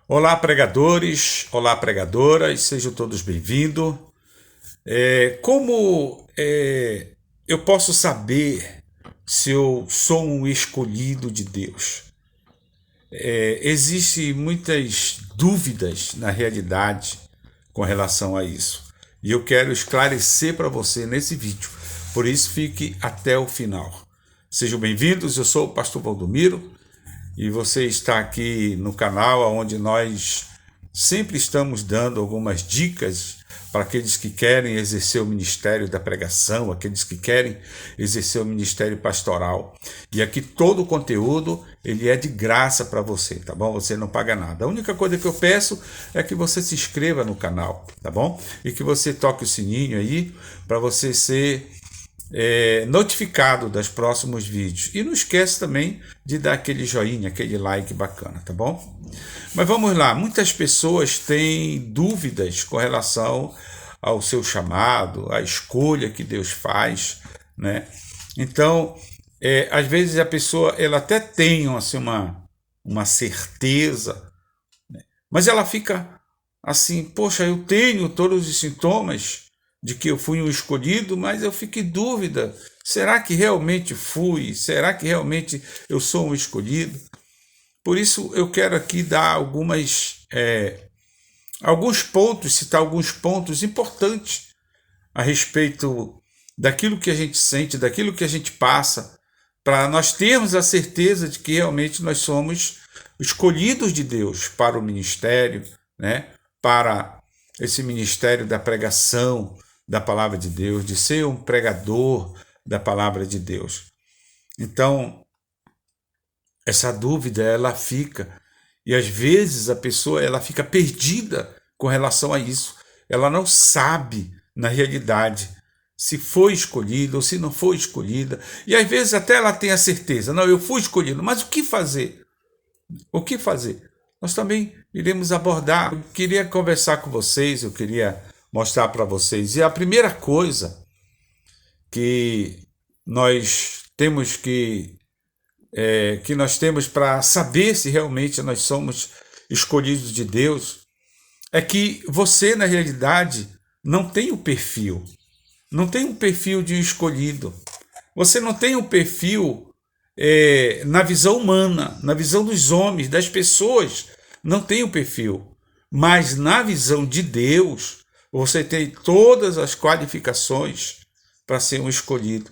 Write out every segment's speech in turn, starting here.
Olá, pregadores, olá, pregadoras, sejam todos bem-vindos. Como eu posso saber se eu sou um escolhido de Deus? Existem muitas dúvidas na realidade com relação a isso. E eu quero esclarecer para você nesse vídeo. Por isso, fique até o final. Sejam bem-vindos, eu sou o pastor Valdomiro e você está aqui no canal onde nós sempre estamos dando algumas dicas para aqueles que querem exercer o ministério da pregação, aqueles que querem exercer o ministério pastoral. E aqui todo o conteúdo ele é de graça para você, tá bom? Você não paga nada. A única coisa que eu peço é que você se inscreva no canal, tá bom? E que você toque o sininho aí para você ser notificado dos próximos vídeos. E não esquece também de dar aquele joinha, aquele like bacana, tá bom? Mas vamos lá, muitas pessoas têm dúvidas com relação ao seu chamado, à escolha que Deus faz, né? Então, às vezes a pessoa ela até tem assim, uma certeza, mas ela fica assim, poxa, eu tenho todos os sintomas de que eu fui um escolhido, mas eu fico em dúvida, será que realmente fui? Será que realmente eu sou um escolhido? Por isso eu quero aqui dar alguns pontos, citar alguns pontos importantes a respeito daquilo que a gente sente, daquilo que a gente passa, para nós termos a certeza de que realmente nós somos escolhidos de Deus para o ministério, né? Para esse ministério da pregação da palavra de Deus, de ser um pregador da palavra de Deus. Então, essa dúvida ela fica, e às vezes a pessoa ela fica perdida com relação a isso. Ela não sabe, na realidade, se foi escolhida ou se não foi escolhida. E às vezes até ela tem a certeza, não, eu fui escolhido, mas o que fazer? O que fazer? Nós também iremos abordar. Eu queria conversar com vocês, eu queria mostrar para vocês. E a primeira coisa que nós temos que nós temos para saber se realmente nós somos escolhidos de Deus, é que você, na realidade, não tem o perfil. Não tem um perfil de um escolhido. Você não tem um perfil na visão humana, na visão dos homens, das pessoas. Não tem o perfil. Mas na visão de Deus, você tem todas as qualificações para ser um escolhido.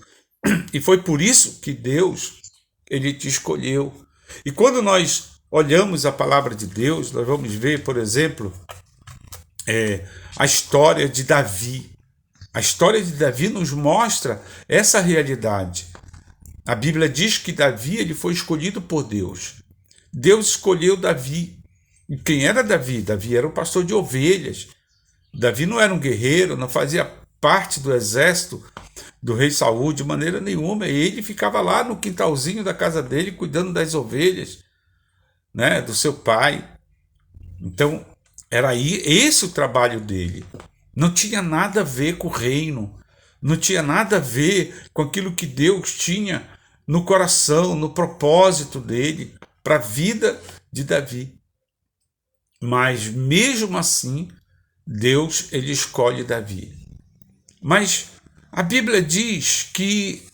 E foi por isso que Deus ele te escolheu. E quando nós olhamos a palavra de Deus, nós vamos ver, por exemplo, a história de Davi. A história de Davi nos mostra essa realidade. A Bíblia diz que Davi ele foi escolhido por Deus. Deus escolheu Davi. E quem era Davi? Davi era um pastor de ovelhas. Davi não era um guerreiro, não fazia parte do exército do rei Saul de maneira nenhuma. E ele ficava lá no quintalzinho da casa dele, cuidando das ovelhas, né, do seu pai. Então, era aí esse o trabalho dele. Não tinha nada a ver com o reino. Não tinha nada a ver com aquilo que Deus tinha no coração, no propósito dele, para a vida de Davi. Mas, mesmo assim, Deus ele escolhe Davi. Mas a Bíblia diz que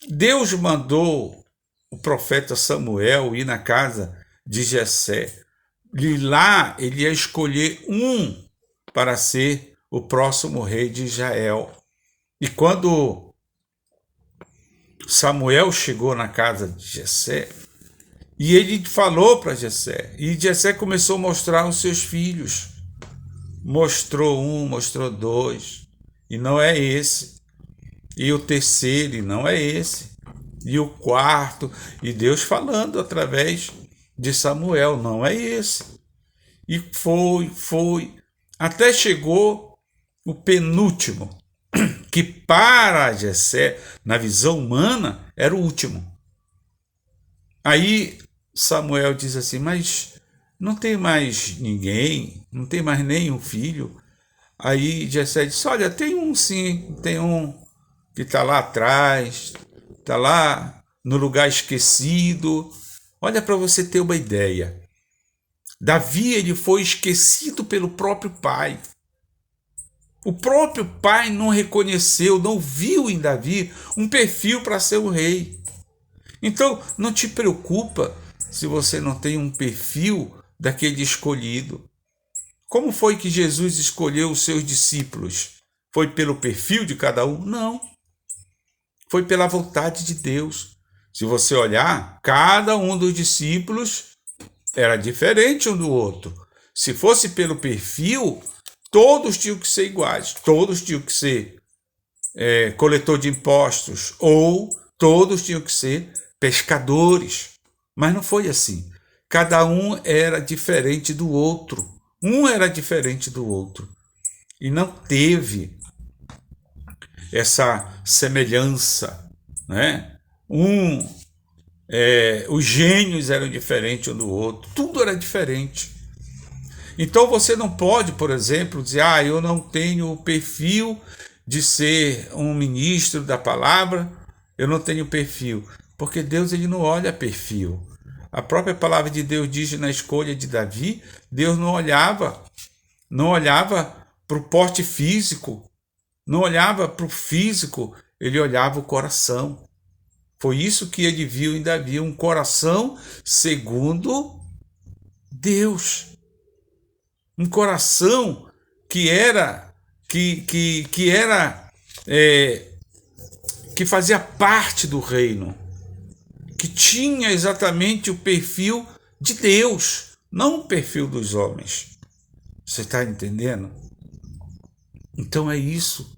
Deus mandou o profeta Samuel ir na casa de Jessé. E lá ele ia escolher um para ser o próximo rei de Israel. E quando Samuel chegou na casa de Jessé, e ele falou para Jessé, e Jessé começou a mostrar os seus filhos. Mostrou um, mostrou dois, e não é esse. E o terceiro, e não é esse. E o quarto, e Deus falando através de Samuel, não é esse. E foi, até chegou o penúltimo, que para Jessé, na visão humana, era o último. Aí Samuel diz assim, mas não tem mais ninguém, não tem mais nenhum filho. Aí Jessé disse, olha, tem um sim, tem um que está lá atrás, está lá no lugar esquecido. Olha, para você ter uma ideia, Davi, ele foi esquecido pelo próprio pai. O próprio pai não reconheceu, não viu em Davi um perfil para ser o rei. Então, não te preocupa se você não tem um perfil daquele escolhido. Como foi que Jesus escolheu os seus discípulos? Foi pelo perfil de cada um? Não. Foi pela vontade de Deus. Se você olhar, cada um dos discípulos era diferente um do outro. Se fosse pelo perfil, todos tinham que ser iguais. Todos tinham que ser coletor de impostos ou todos tinham que ser pescadores. Mas não foi assim. Cada um era diferente do outro. Um era diferente do outro. E não teve essa semelhança, né? Os gênios eram diferentes um do outro. Tudo era diferente. Então você não pode, por exemplo, dizer, eu não tenho o perfil de ser um ministro da palavra, eu não tenho perfil. Porque Deus, ele não olha perfil. A própria palavra de Deus diz na escolha de Davi, Deus não olhava para o porte físico, não olhava para o físico, ele olhava o coração. Foi isso que ele viu em Davi, um coração segundo Deus. Um coração que fazia parte do reino, que tinha exatamente o perfil de Deus, não o perfil dos homens. Você está entendendo? Então é isso.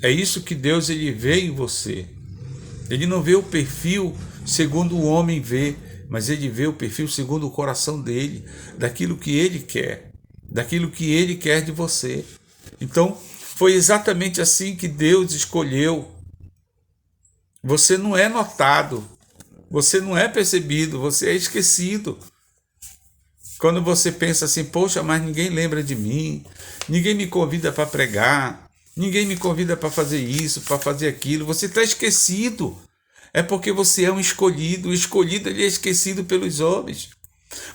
É isso que Deus, ele vê em você. Ele não vê o perfil segundo o homem vê, mas ele vê o perfil segundo o coração dele, daquilo que ele quer de você. Então, foi exatamente assim que Deus escolheu. Você não é notado, você não é percebido, você é esquecido. Quando você pensa assim, poxa, mas ninguém lembra de mim, ninguém me convida para pregar, ninguém me convida para fazer isso, para fazer aquilo, você está esquecido. É porque você é um escolhido. O escolhido, ele é esquecido pelos homens,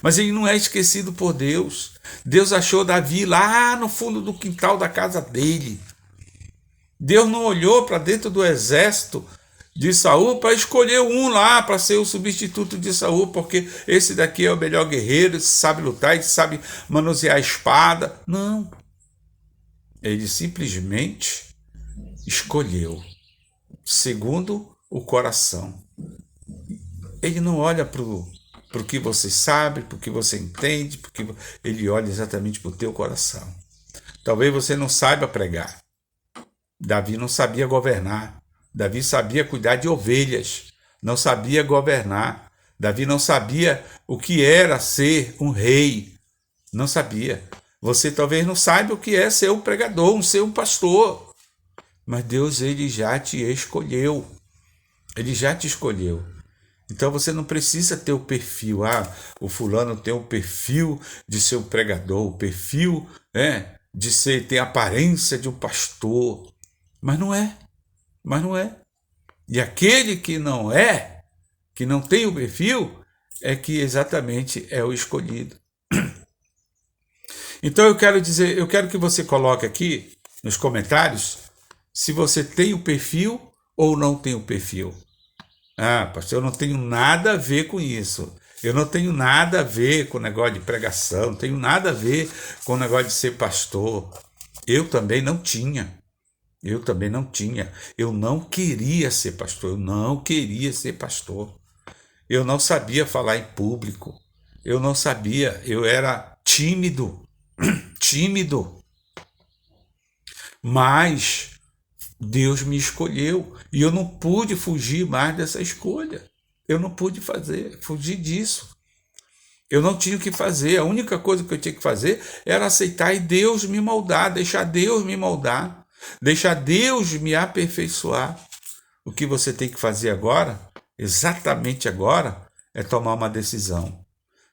mas ele não é esquecido por Deus. Deus achou Davi lá no fundo do quintal da casa dele. Deus não olhou para dentro do exército de Saul para escolher um lá para ser o substituto de Saul, porque esse daqui é o melhor guerreiro, esse sabe lutar, esse sabe manusear a espada. Não. Ele simplesmente escolheu segundo o coração. Ele não olha para o que você sabe, para o que você entende, porque ele olha exatamente para o teu coração. Talvez você não saiba pregar. Davi não sabia governar. Davi sabia cuidar de ovelhas, não sabia governar. Davi não sabia o que era ser um rei, não sabia. Você talvez não saiba o que é ser um pregador, ser um pastor, mas Deus, ele já te escolheu. Ele já te escolheu. Então você não precisa ter o perfil. O fulano tem o perfil de ser um pregador, o perfil de ter a aparência de um pastor. Mas não é. E aquele que não é, que não tem o perfil, é que exatamente é o escolhido. Então eu quero que você coloque aqui nos comentários se você tem o perfil ou não tem o perfil. Pastor, eu não tenho nada a ver com isso. Eu não tenho nada a ver com o negócio de pregação, não tenho nada a ver com o negócio de ser pastor. Eu também não tinha. Eu não queria ser pastor. Eu não sabia falar em público. Eu não sabia. Eu era tímido. Mas Deus me escolheu e eu não pude fugir mais dessa escolha. Eu não pude fugir disso. Eu não tinha o que fazer. A única coisa que eu tinha que fazer era aceitar e Deus me moldar, deixar Deus me moldar, deixar Deus me aperfeiçoar. O que você tem que fazer agora, exatamente agora, é tomar uma decisão.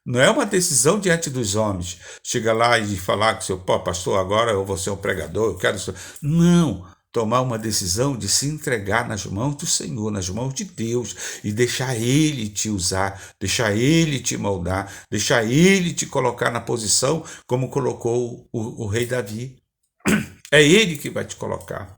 Não é uma decisão diante dos homens. Chega lá e falar com o seu pastor, agora eu vou ser um pregador, eu quero ser... Não. tomar uma decisão de se entregar nas mãos do Senhor, nas mãos de Deus, e deixar Ele te usar, deixar Ele te moldar, deixar Ele te colocar na posição como colocou o rei Davi. É Ele que vai te colocar.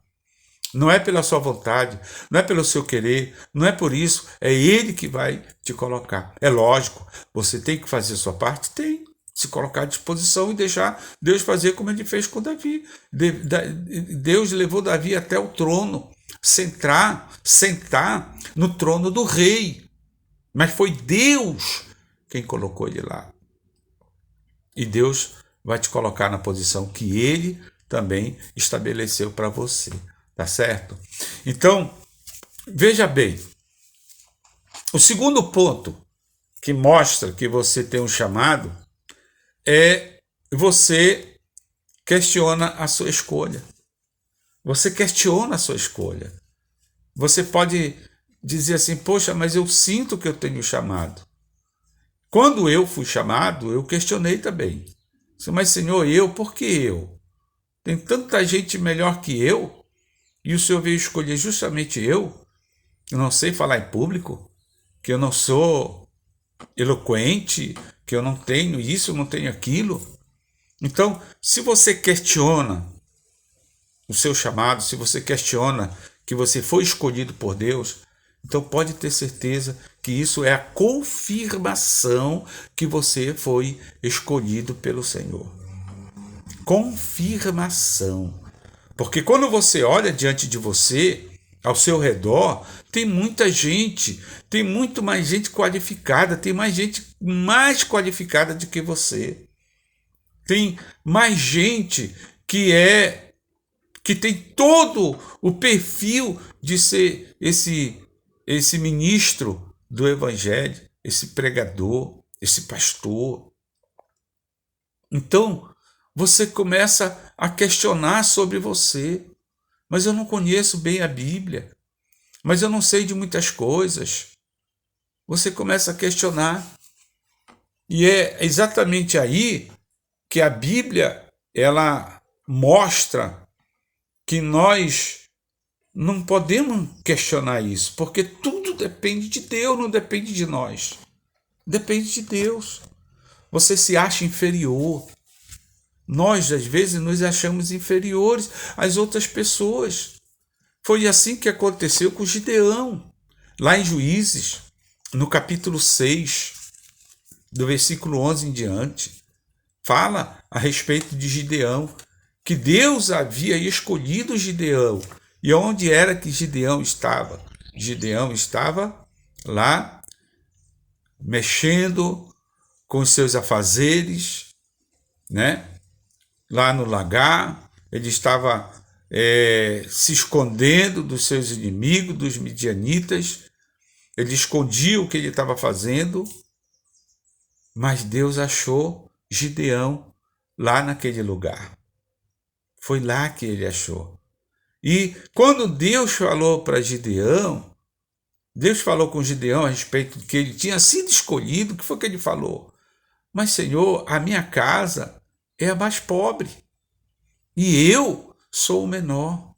Não é pela sua vontade, não é pelo seu querer, não é por isso, é Ele que vai te colocar. É lógico, você tem que fazer a sua parte? Tem. Se colocar à disposição e deixar Deus fazer como Ele fez com Davi. Deus levou Davi até o trono, sentar no trono do rei. Mas foi Deus quem colocou ele lá. E Deus vai te colocar na posição que Ele também estabeleceu para você. Tá certo? Então, veja bem, o segundo ponto que mostra que você tem um chamado é você questiona a sua escolha. Você questiona a sua escolha. Você pode dizer assim, poxa, mas eu sinto que eu tenho chamado. Quando eu fui chamado, eu questionei também. Mas Senhor, por que eu? Tem tanta gente melhor que eu, e o Senhor veio escolher justamente eu, que não sei falar em público, que eu não sou eloquente, que eu não tenho isso, eu não tenho aquilo. Então, se você questiona o seu chamado, se você questiona que você foi escolhido por Deus, então pode ter certeza que isso é a confirmação que você foi escolhido pelo Senhor. Confirmação. Porque quando você olha diante de você, ao seu redor, tem muita gente, tem muito mais gente qualificada, tem mais gente mais qualificada do que você. Tem mais gente que tem todo o perfil de ser esse ministro do evangelho, esse pregador, esse pastor. Então, você começa a questionar sobre você. Mas eu não conheço bem a Bíblia. Mas eu não sei de muitas coisas. Você começa a questionar. E é exatamente aí que a Bíblia, ela mostra que nós não podemos questionar isso, porque tudo depende de Deus, não depende de nós. Depende de Deus. Você se acha inferior. Nós, às vezes, nos achamos inferiores às outras pessoas. Foi assim que aconteceu com Gideão, lá em Juízes, no capítulo 6, do versículo 11 em diante. Fala a respeito de Gideão, que Deus havia escolhido Gideão. E onde era que Gideão estava? Gideão estava lá, mexendo com os seus afazeres, né? Lá no lagar, ele estava se escondendo dos seus inimigos, dos midianitas. Ele escondia o que ele estava fazendo, mas Deus achou Gideão lá naquele lugar. Foi lá que ele achou. E quando Deus falou para Gideão, Deus falou com Gideão a respeito de que ele tinha sido escolhido, o que foi que ele falou? Mas, Senhor, a minha casa é a mais pobre, e eu sou o menor.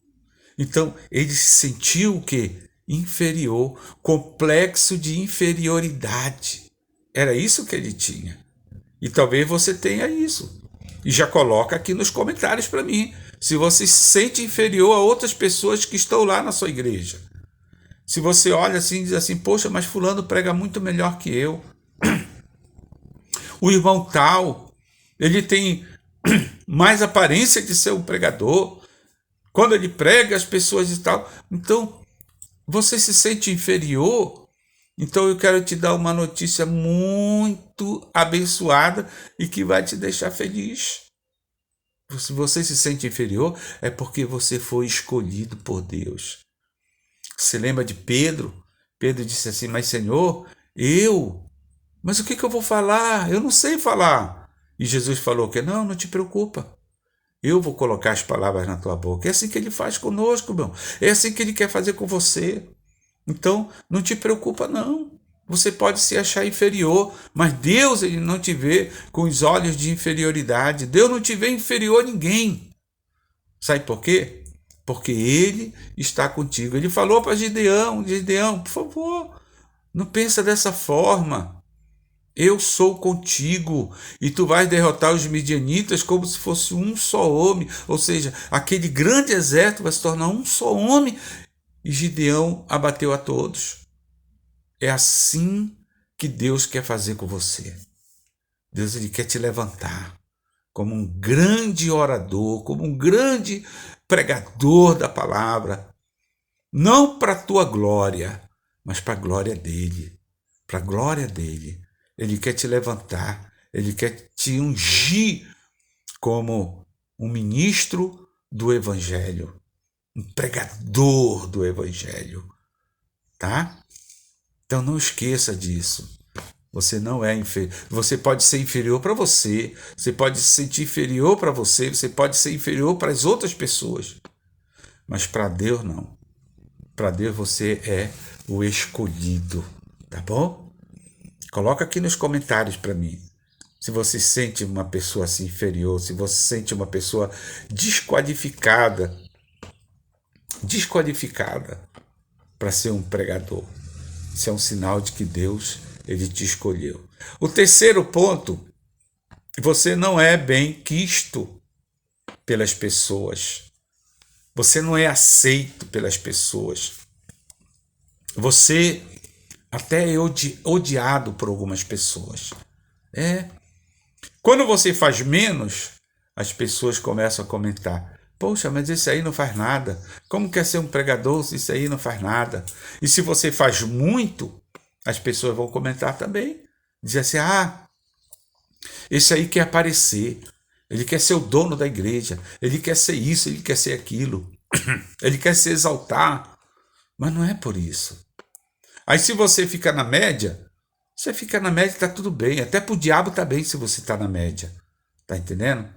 Então, ele se sentiu o quê? Inferior, complexo de inferioridade. Era isso que ele tinha. E talvez você tenha isso. E já coloca aqui nos comentários para mim, se você se sente inferior a outras pessoas que estão lá na sua igreja. Se você olha assim e diz assim, poxa, mas fulano prega muito melhor que eu. O irmão tal, ele tem mais aparência de ser um pregador. Quando ele prega, as pessoas e tal. Então, você se sente inferior. Então, eu quero te dar uma notícia muito abençoada e que vai te deixar feliz. Se você se sente inferior, é porque você foi escolhido por Deus. Você lembra de Pedro? Pedro disse assim, mas Senhor, mas o que eu vou falar? Eu não sei falar. E Jesus falou que não te preocupa. Eu vou colocar as palavras na tua boca. É assim que ele faz conosco, meu. É assim que ele quer fazer com você. Então, não te preocupa, não. Você pode se achar inferior, mas Deus, ele não te vê com os olhos de inferioridade. Deus não te vê inferior a ninguém. Sabe por quê? porque ele está contigo. Ele falou para Gideão, Gideão, por favor, não pensa dessa forma. Eu sou contigo e tu vais derrotar os midianitas como se fosse um só homem. Ou seja, aquele grande exército vai se tornar um só homem. E Gideão abateu a todos. É assim que Deus quer fazer com você. Deus, ele quer te levantar como um grande orador, como um grande pregador da palavra. Não para a tua glória, mas para a glória dele. Para a glória dele. Ele quer te levantar, ele quer te ungir como um ministro do Evangelho, um pregador do Evangelho, tá? Então não esqueça disso. Você não é inferior. Você pode ser inferior para você, você pode se sentir inferior para você, você pode ser inferior para as outras pessoas, mas para Deus não. Para Deus você é o escolhido, tá bom? Coloca aqui nos comentários para mim. Se você sente uma pessoa assim inferior, se você sente uma pessoa desqualificada para ser um pregador. Isso é um sinal de que Deus, ele te escolheu. O terceiro ponto, você não é bem quisto pelas pessoas. Você não é aceito pelas pessoas. Você até é odiado por algumas pessoas. Quando você faz menos, as pessoas começam a comentar: poxa, mas esse aí não faz nada. Como quer ser um pregador se isso aí não faz nada? E se você faz muito, as pessoas vão comentar também. Dizer assim: esse aí quer aparecer. Ele quer ser o dono da igreja. Ele quer ser isso, ele quer ser aquilo. Ele quer se exaltar. Mas não é por isso. Aí se você fica na média, você fica na média e está tudo bem. Até para o diabo está bem se você está na média. Tá entendendo?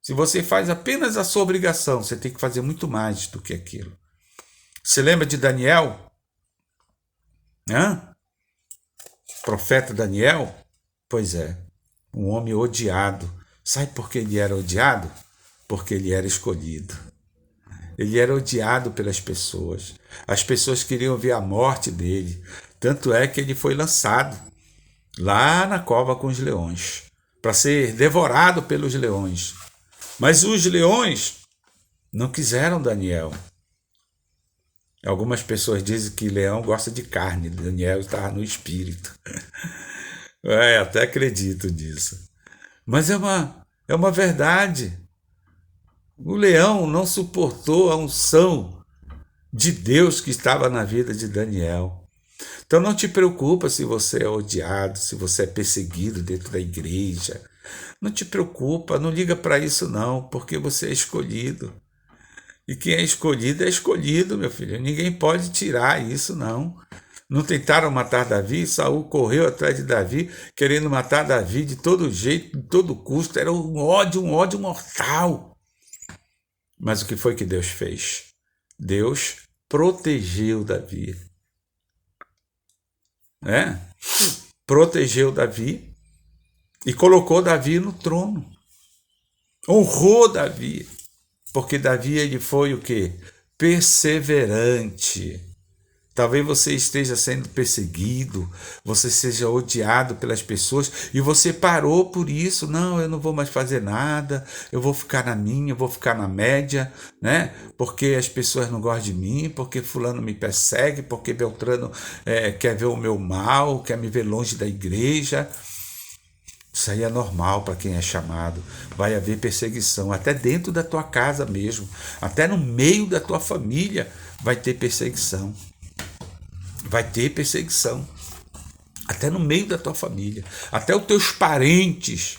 Se você faz apenas a sua obrigação, você tem que fazer muito mais do que aquilo. Você lembra de Daniel? Profeta Daniel? Pois é, um homem odiado. Sabe por que ele era odiado? Porque ele era escolhido. Ele era odiado pelas pessoas. As pessoas queriam ver a morte dele. Tanto é que ele foi lançado lá na cova com os leões, para ser devorado pelos leões. Mas os leões não quiseram Daniel. Algumas pessoas dizem que leão gosta de carne. Daniel estava no espírito. Até acredito nisso. Mas é uma verdade. O leão não suportou a unção de Deus que estava na vida de Daniel. Então não te preocupa se você é odiado, se você é perseguido dentro da igreja. Não te preocupa, não liga para isso não, porque você é escolhido. E quem é escolhido, meu filho. Ninguém pode tirar isso, não. Não tentaram matar Davi? Saul correu atrás de Davi, querendo matar Davi de todo jeito, de todo custo. Era um ódio mortal. Mas o que foi que Deus fez? Deus protegeu Davi. Protegeu Davi e colocou Davi no trono. Honrou Davi. Porque Davi, ele foi o quê? Perseverante. Talvez você esteja sendo perseguido, você seja odiado pelas pessoas e você parou por isso. Não, eu não vou mais fazer nada, eu vou ficar na minha, eu vou ficar na média, né? Porque as pessoas não gostam de mim, porque fulano me persegue, porque Beltrano quer ver o meu mal, quer me ver longe da igreja. Isso aí é normal para quem é chamado. Vai haver perseguição, até dentro da tua casa mesmo, até no meio da tua família vai ter perseguição. Vai ter perseguição, até no meio da tua família, até os teus parentes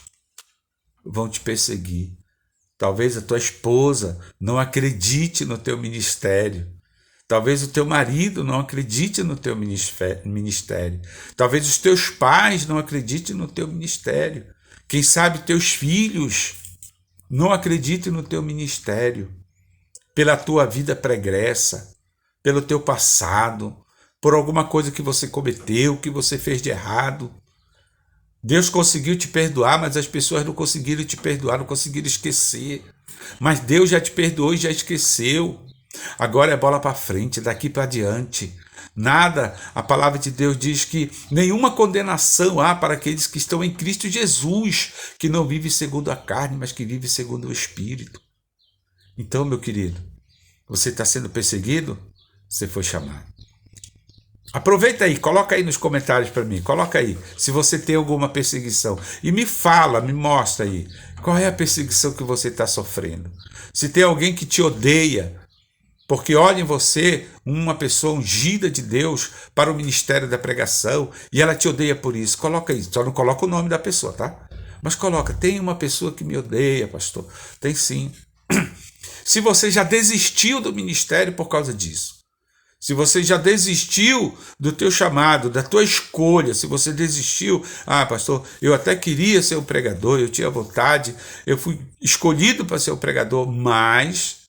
vão te perseguir. Talvez a tua esposa não acredite no teu ministério, talvez o teu marido não acredite no teu ministério, talvez os teus pais não acreditem no teu ministério, quem sabe teus filhos não acreditem no teu ministério, pela tua vida pregressa, pelo teu passado, por alguma coisa que você cometeu, que você fez de errado. Deus conseguiu te perdoar, mas as pessoas não conseguiram te perdoar, não conseguiram esquecer. Mas Deus já te perdoou e já esqueceu. Agora é bola para frente, daqui para diante. Nada, a palavra de Deus diz que nenhuma condenação há para aqueles que estão em Cristo Jesus, que não vive segundo a carne, mas que vive segundo o Espírito. Então, meu querido, você está sendo perseguido? Você foi chamado. Aproveita aí, coloca aí nos comentários para mim, coloca aí, se você tem alguma perseguição. E me fala, me mostra aí, qual é a perseguição que você está sofrendo. Se tem alguém que te odeia, porque olha em você uma pessoa ungida de Deus para o ministério da pregação, e ela te odeia por isso, coloca aí, só não coloca o nome da pessoa, tá? Mas coloca, tem uma pessoa que me odeia, pastor. Tem sim. Se você já desistiu do ministério por causa disso, se você já desistiu do teu chamado, da tua escolha, se você desistiu, pastor, eu até queria ser um pregador, eu tinha vontade, eu fui escolhido para ser um pregador, mas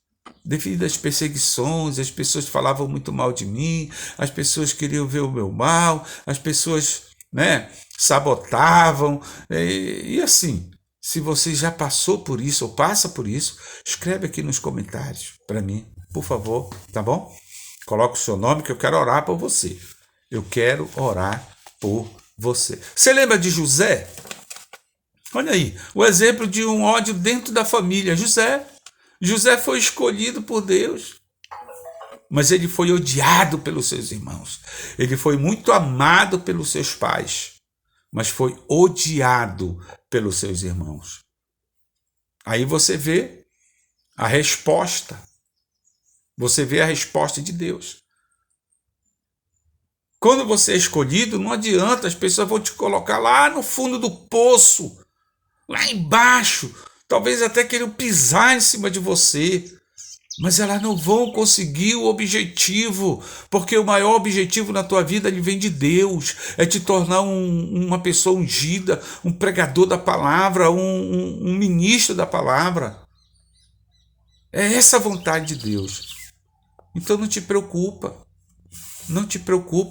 devido às perseguições, as pessoas falavam muito mal de mim, as pessoas queriam ver o meu mal, as pessoas, sabotavam, e assim, se você já passou por isso ou passa por isso, escreve aqui nos comentários para mim, por favor, tá bom? Coloca o seu nome que eu quero orar por você. Eu quero orar por você. Você lembra de José? Olha aí, o exemplo de um ódio dentro da família. José foi escolhido por Deus, mas ele foi odiado pelos seus irmãos. Ele foi muito amado pelos seus pais, mas foi odiado pelos seus irmãos. Aí você vê a resposta. Você vê a resposta de Deus. Quando você é escolhido, não adianta, as pessoas vão te colocar lá no fundo do poço, lá embaixo, talvez até queiram pisar em cima de você, mas elas não vão conseguir o objetivo, porque o maior objetivo na tua vida ele vem de Deus, é te tornar uma pessoa ungida, um pregador da palavra, um ministro da palavra. É essa a vontade de Deus. Então não te preocupa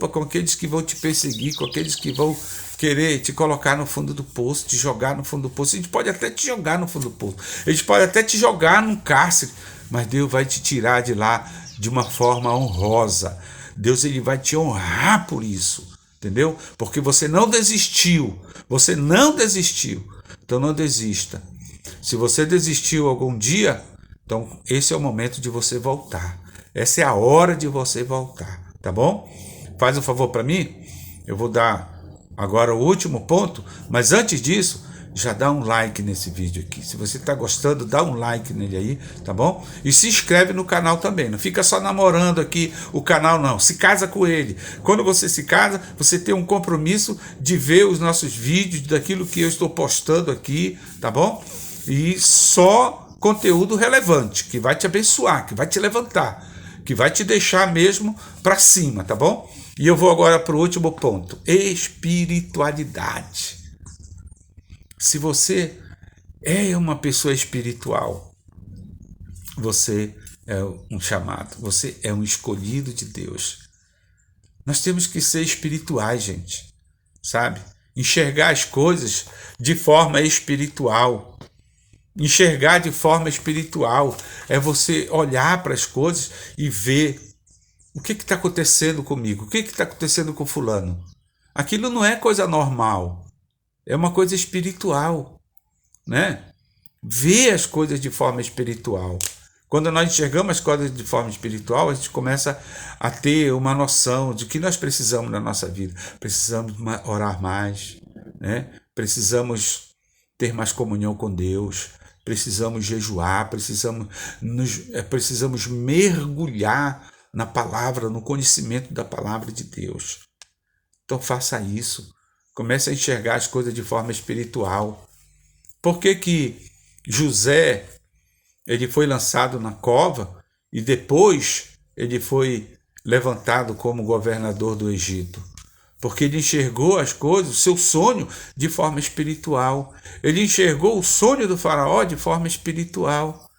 com aqueles que vão te perseguir, com aqueles que vão querer te colocar no fundo do poço, te jogar no fundo do poço. A gente pode até te jogar no fundo do poço, a gente pode até te jogar num cárcere, mas Deus vai te tirar de lá de uma forma honrosa. Deus ele vai te honrar por isso, entendeu? Porque você não desistiu, então não desista. Se você desistiu algum dia, então esse é o momento de você voltar. Essa é a hora de você voltar, tá bom? Faz um favor para mim, eu vou dar agora o último ponto, mas antes disso, já dá um like nesse vídeo aqui. Se você está gostando, dá um like nele aí, tá bom? E se inscreve no canal também, não fica só namorando aqui o canal não, se casa com ele. Quando você se casa, você tem um compromisso de ver os nossos vídeos, daquilo que eu estou postando aqui, tá bom? E só conteúdo relevante, que vai te abençoar, que vai te levantar, que vai te deixar mesmo para cima, tá bom? E eu vou agora para o último ponto, espiritualidade. Se você é uma pessoa espiritual, você é um chamado, você é um escolhido de Deus. Nós temos que ser espirituais, gente, sabe? Enxergar as coisas de forma espiritual. Enxergar de forma espiritual é você olhar para as coisas e ver o que está acontecendo comigo, o que está acontecendo com fulano. Aquilo não é coisa normal, é uma coisa espiritual, né? Ver as coisas de forma espiritual. Quando nós enxergamos as coisas de forma espiritual, a gente começa a ter uma noção de que nós precisamos na nossa vida. Precisamos orar mais, né? Precisamos ter mais comunhão com Deus, precisamos jejuar, precisamos mergulhar na palavra, no conhecimento da palavra de Deus. Então faça isso, comece a enxergar as coisas de forma espiritual. Por que José ele foi lançado na cova e depois ele foi levantado como governador do Egito? Porque ele enxergou as coisas, o seu sonho, de forma espiritual. Ele enxergou o sonho do faraó de forma espiritual.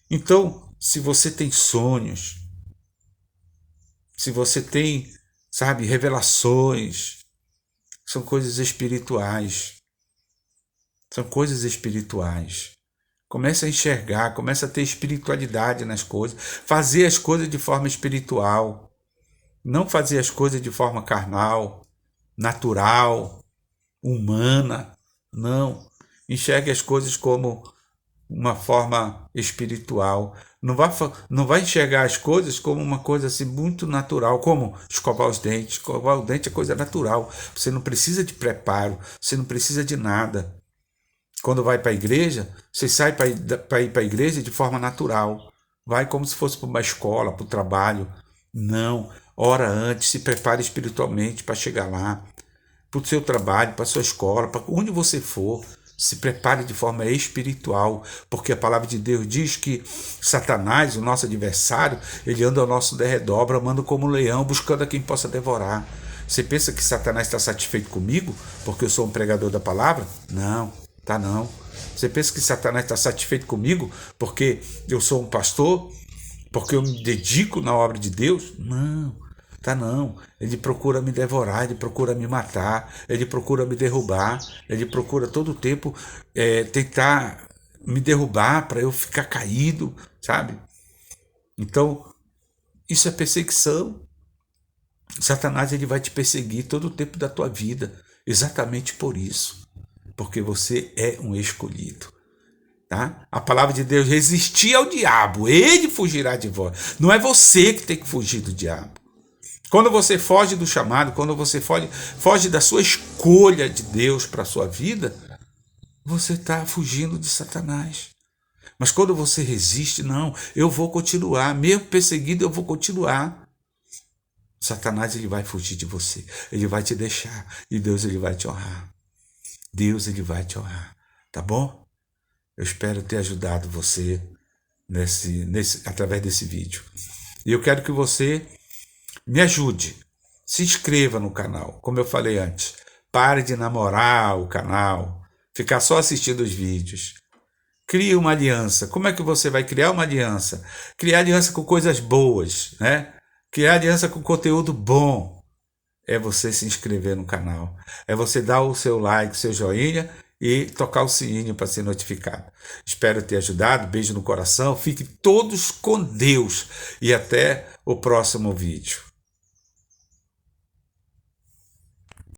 Então, se você tem sonhos, se você tem, sabe, revelações, são coisas espirituais. São coisas espirituais. Comece a enxergar, comece a ter espiritualidade nas coisas, fazer as coisas de forma espiritual, não fazer as coisas de forma carnal, natural, humana, não. Enxergue as coisas como uma forma espiritual. Não vai enxergar as coisas como uma coisa assim muito natural, como escovar os dentes. Escovar o dente é coisa natural. Você não precisa de preparo, você não precisa de nada. Quando vai para a igreja, você sai para ir para a igreja de forma natural. Vai como se fosse para uma escola, para o trabalho. Não. Ora antes, se prepare espiritualmente para chegar lá. Para o seu trabalho, para a sua escola, para onde você for. Se prepare de forma espiritual, porque a palavra de Deus diz que Satanás, o nosso adversário, ele anda ao nosso derredor, bramando como um leão, buscando a quem possa devorar. Você pensa que Satanás está satisfeito comigo, porque eu sou um pregador da palavra? Não, tá não. Você pensa que Satanás está satisfeito comigo, porque eu sou um pastor, porque eu me dedico na obra de Deus? Não. Tá não, ele procura me devorar, ele procura me matar, ele procura me derrubar, ele procura todo o tempo tentar me derrubar para eu ficar caído, sabe? Então, isso é perseguição. Satanás ele vai te perseguir todo o tempo da tua vida, exatamente por isso, porque você é um escolhido. Tá? A palavra de Deus: resistir ao diabo, ele fugirá de vós. Não é você que tem que fugir do diabo. Quando você foge do chamado, quando você foge da sua escolha de Deus para a sua vida, você está fugindo de Satanás. Mas quando você resiste, não, eu vou continuar, mesmo perseguido, eu vou continuar. Satanás ele vai fugir de você, ele vai te deixar e Deus ele vai te honrar. Deus ele vai te honrar, tá bom? Eu espero ter ajudado você através desse vídeo. E eu quero que você me ajude, se inscreva no canal, como eu falei antes. Pare de namorar o canal, ficar só assistindo os vídeos. Crie uma aliança. Como é que você vai criar uma aliança? Criar aliança com coisas boas, né? Criar aliança com conteúdo bom. É você se inscrever no canal. É você dar o seu like, seu joinha e tocar o sininho para ser notificado. Espero ter ajudado. Beijo no coração. Fiquem todos com Deus e até o próximo vídeo.